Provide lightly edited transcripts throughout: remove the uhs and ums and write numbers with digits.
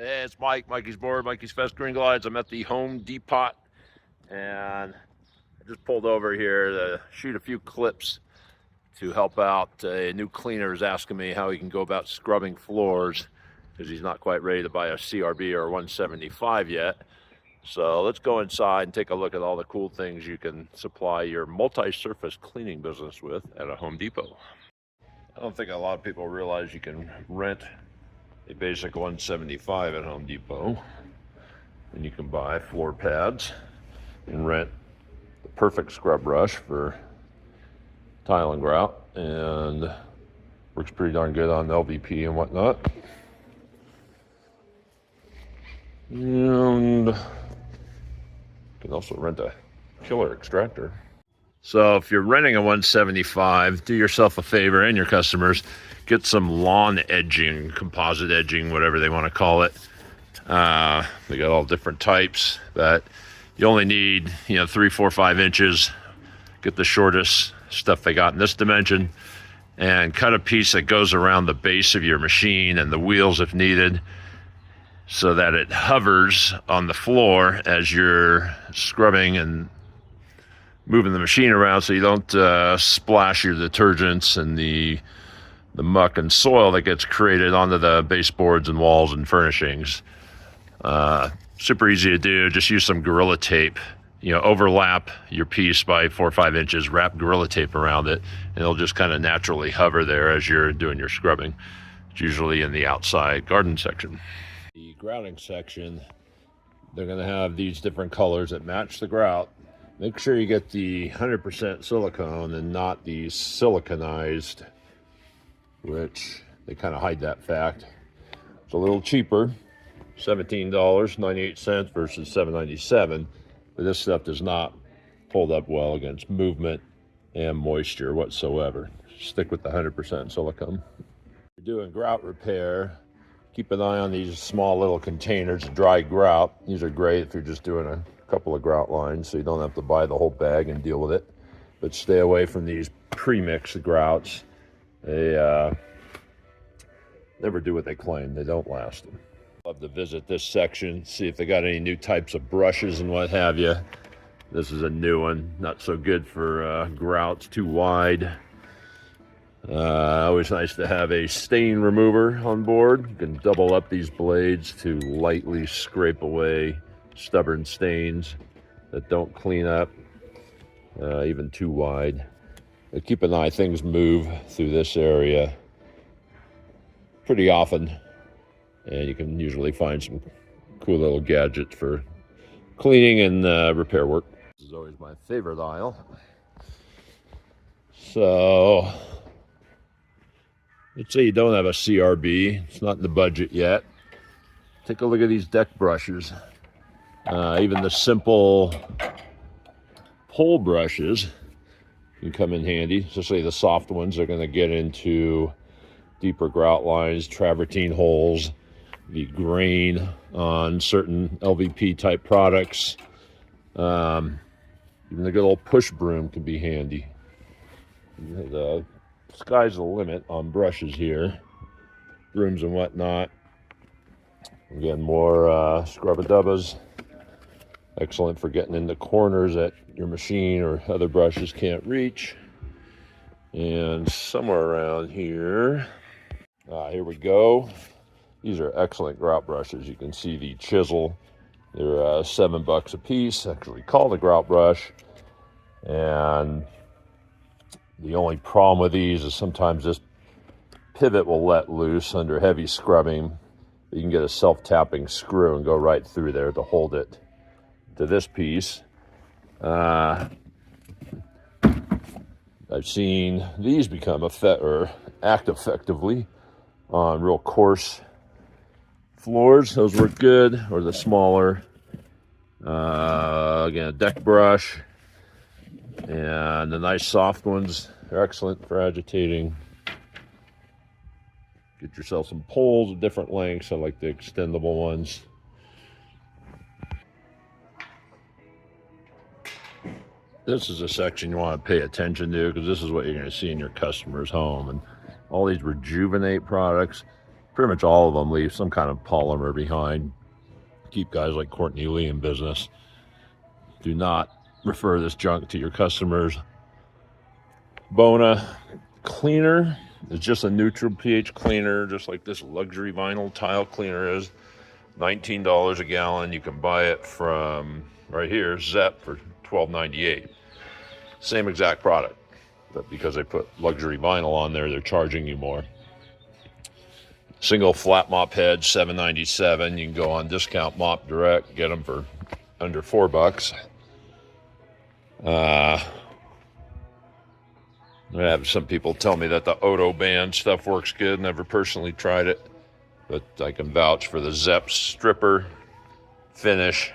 Hey, it's Mike, Mikey's Board, Mikey's Festering Glides. I'm at the Home Depot, and I just pulled over here to shoot a few clips to help out. A new cleaner is asking me how he can go about scrubbing floors because he's not quite ready to buy a CRB or a 175 yet. So let's go inside and take a look at all the cool things you can supply your multi-surface cleaning business with at a Home Depot. I don't think a lot of people realize you can rent a basic 175 at Home Depot, and you can buy floor pads and rent the perfect scrub brush for tile and grout, and works pretty darn good on LVP and whatnot. And you can also rent a killer extractor. So if you're renting a 175, do yourself a favor and your customers, get some lawn edging, composite edging, whatever they want to call it. They got all different types, but you only need, 3, 4, 5 inches. Get the shortest stuff they got in this dimension, and cut a piece that goes around the base of your machine and the wheels if needed, so that it hovers on the floor as you're scrubbing and moving the machine around, so you don't splash your detergents and the muck and soil that gets created onto the baseboards and walls and furnishings. Super easy to do. Just use some Gorilla Tape. Overlap your piece by 4 or 5 inches, wrap Gorilla Tape around it, and it'll just kind of naturally hover there as you're doing your scrubbing. It's usually in the outside garden section. The grouting section, they're going to have these different colors that match the grout. Make sure you get the 100% silicone and not the siliconized, which they kind of hide that fact. It's a little cheaper, $17.98 versus $7.97, but this stuff does not hold up well against movement and moisture whatsoever. Stick with the 100% silicone. If you're doing grout repair, keep an eye on these small little containers of dry grout. These are great if you're just doing a couple of grout lines, so you don't have to buy the whole bag and deal with it. But stay away from these pre-mixed grouts. They never do what they claim. They don't last. Love to visit this section, see if they got any new types of brushes and what have you. This is a new one, not so good for grouts, too wide. Always nice to have a stain remover on board. You can double up these blades to lightly scrape away stubborn stains that don't clean up, even too wide. But keep an eye, things move through this area pretty often, and you can usually find some cool little gadgets for cleaning and repair work. This is always my favorite aisle. So let's say you don't have a CRB, it's not in the budget yet. Take a look at these deck brushes. Even the simple pole brushes can come in handy, especially the soft ones. Are going to get into deeper grout lines, travertine holes, the grain on certain LVP type products. Even the good old push broom can be handy. The sky's the limit on brushes here, brooms and whatnot. Again, more scrub-a-dubbas. Excellent for getting into corners that your machine or other brushes can't reach. And somewhere around here, here we go. These are excellent grout brushes. You can see the chisel. They're $7 a piece, actually called a grout brush. And the only problem with these is sometimes this pivot will let loose under heavy scrubbing. You can get a self-tapping screw and go right through there to hold it to this piece. I've seen these become act effectively on real coarse floors. Those work good, or the smaller. Again, a deck brush, and the nice soft ones are excellent for agitating. Get yourself some poles of different lengths. I like the extendable ones. This is a section you want to pay attention to, because this is what you're going to see in your customer's home. And all these Rejuvenate products, Pretty much all of them leave some kind of polymer behind. Keep guys like Courtney Lee in business. Do not refer this junk to your customers. Bona cleaner is just a neutral pH cleaner, just like this luxury vinyl tile cleaner is. $19 a gallon. You can buy it from right here, Zep, for $12.98. Same exact product, but because they put luxury vinyl on there, they're charging you more. Single flat mop head, $7.97. You can go on Discount Mop Direct, get them for under $4. I have some people tell me that the Odo band stuff works good. Never personally tried it, but I can vouch for the Zep stripper, finish,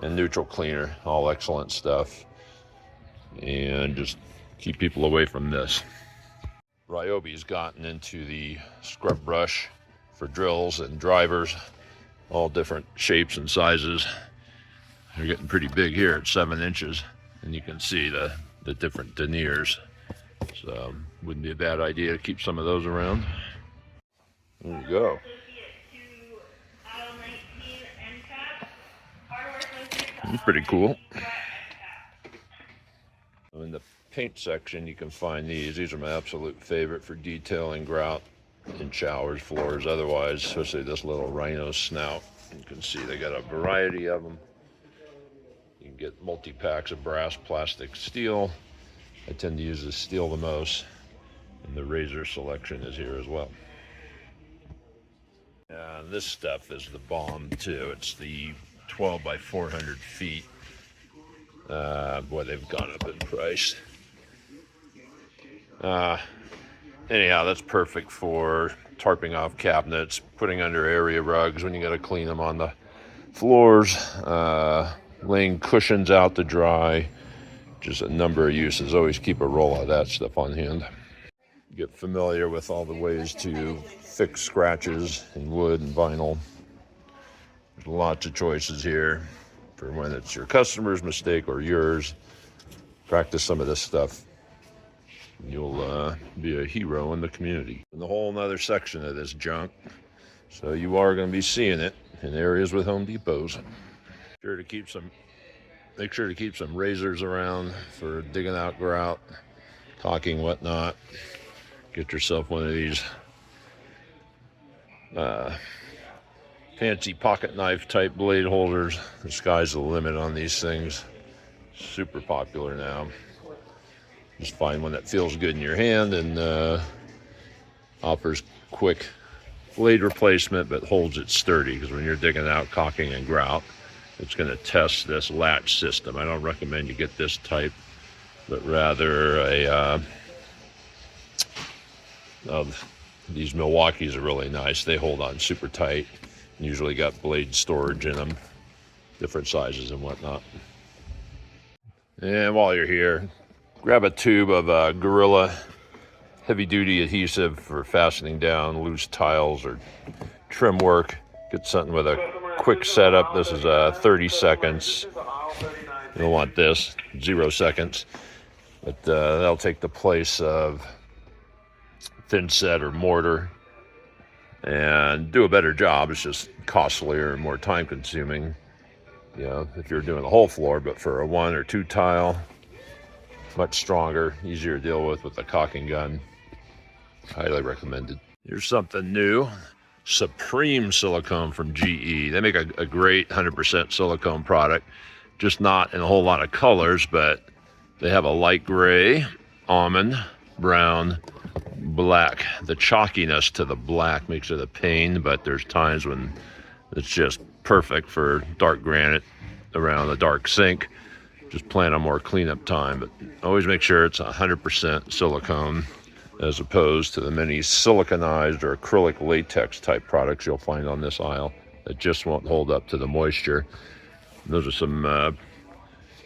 and neutral cleaner. All excellent stuff. And just keep people away from this. Ryobi's gotten into the scrub brush for drills and drivers, all different shapes and sizes. They're getting pretty big here at 7 inches, and you can see the different deniers. So wouldn't be a bad idea to keep some of those around. There you go. That's pretty cool. In the paint section, you can find these. These are my absolute favorite for detailing grout in showers, floors, otherwise, especially this little rhino snout. You can see they got a variety of them. You can get multi-packs of brass, plastic, steel. I tend to use the steel the most, and the razor selection is here as well. And this stuff is the bomb too. It's the 12 by 400 feet. Boy, they've gone up in price. Anyhow, that's perfect for tarping off cabinets, putting under area rugs when you got to clean them on the floors, laying cushions out to dry. Just a number of uses. Always keep a roll of that stuff on hand. Get familiar with all the ways to fix scratches in wood and vinyl. There's lots of choices here for when it's your customer's mistake or yours. Practice some of this stuff. You'll be a hero in the community. And a whole nother section of this junk. So you are going to be seeing it in areas with Home Depots. Make sure to keep some razors around for digging out grout, caulking, whatnot. Get yourself one of these fancy pocket knife type blade holders. The sky's the limit on these things. Super popular now. Just find one that feels good in your hand and offers quick blade replacement, but holds it sturdy, because when you're digging out caulking and grout, it's going to test this latch system. I don't recommend you get this type, but rather these Milwaukee's are really nice. They hold on super tight. Usually got blade storage in them, different sizes and whatnot. And while you're here, grab a tube of Gorilla heavy-duty adhesive for fastening down loose tiles or trim work. Get something with a quick setup. This is 30 seconds. You don't want this, 0 seconds. But that'll take the place of thin set or mortar and do a better job. It's just costlier and more time consuming, you know, if you're doing the whole floor. But for a 1 or 2 tile, much stronger, easier to deal with the caulking gun. Highly recommended. Here's something new. Supreme silicone from GE. They make a great 100% silicone product, just not in a whole lot of colors, but they have a light gray, almond, brown, black. The chalkiness to the black makes it a pain, but there's times when it's just perfect for dark granite around a dark sink. Just plan on more cleanup time, but always make sure it's 100% silicone, as opposed to the many siliconized or acrylic latex type products you'll find on this aisle that just won't hold up to the moisture. And those are some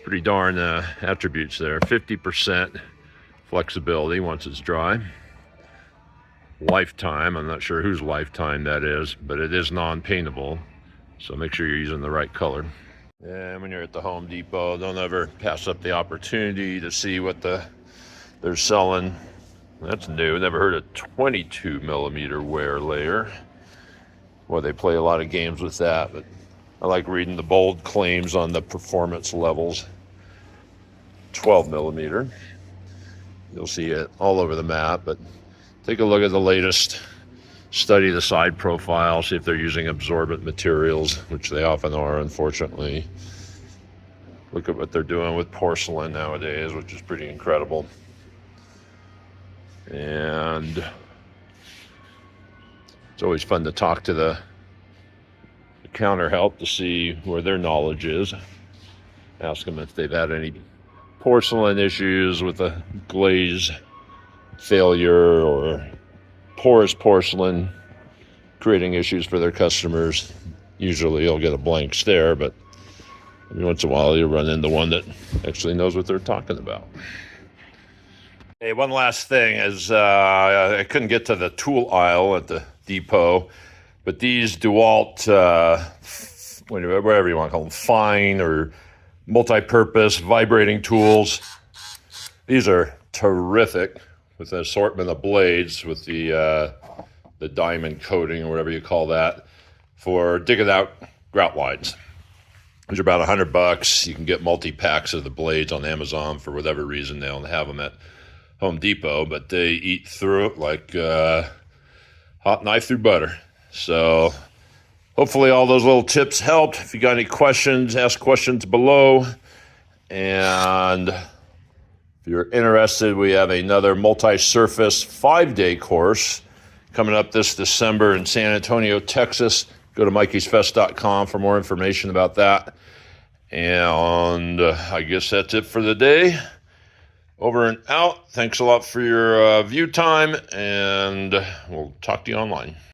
pretty darn attributes there. 50% flexibility once it's dry. Lifetime, I'm not sure whose lifetime that is, but it is non-paintable, so make sure you're using the right color. And when you're at the Home Depot, don't ever pass up the opportunity to see what they're selling. That's new. Never heard of 22 millimeter wear layer. Well, they play a lot of games with that, but I like reading the bold claims on the performance levels. 12 millimeter. You'll see it all over the map, but take a look at the latest. Study the side profile, see if they're using absorbent materials, which they often are, unfortunately. Look at what they're doing with porcelain nowadays, which is pretty incredible. And it's always fun to talk to the counter help to see where their knowledge is. Ask them if they've had any porcelain issues with a glaze failure or porous porcelain creating issues for their customers. Usually you'll get a blank stare, but every once in a while you run into one that actually knows what they're talking about. Hey, one last thing is I couldn't get to the tool aisle at the depot, but these DeWalt, whatever you want to call them, fine or multi-purpose vibrating tools, these are terrific with an assortment of blades with the diamond coating or whatever you call that for digging out grout lines. These are about $100. You can get multi-packs of the blades on Amazon. For whatever reason, they don't have them at Home Depot, but they eat through it like hot knife through butter. So hopefully all those little tips helped. If you got any questions, ask questions below. And if you're interested, we have another multi-surface 5-day course coming up this December in San Antonio, Texas. Go to mikeysfest.com for more information about that. And I guess that's it for the day. Over and out. Thanks a lot for your view time, and we'll talk to you online.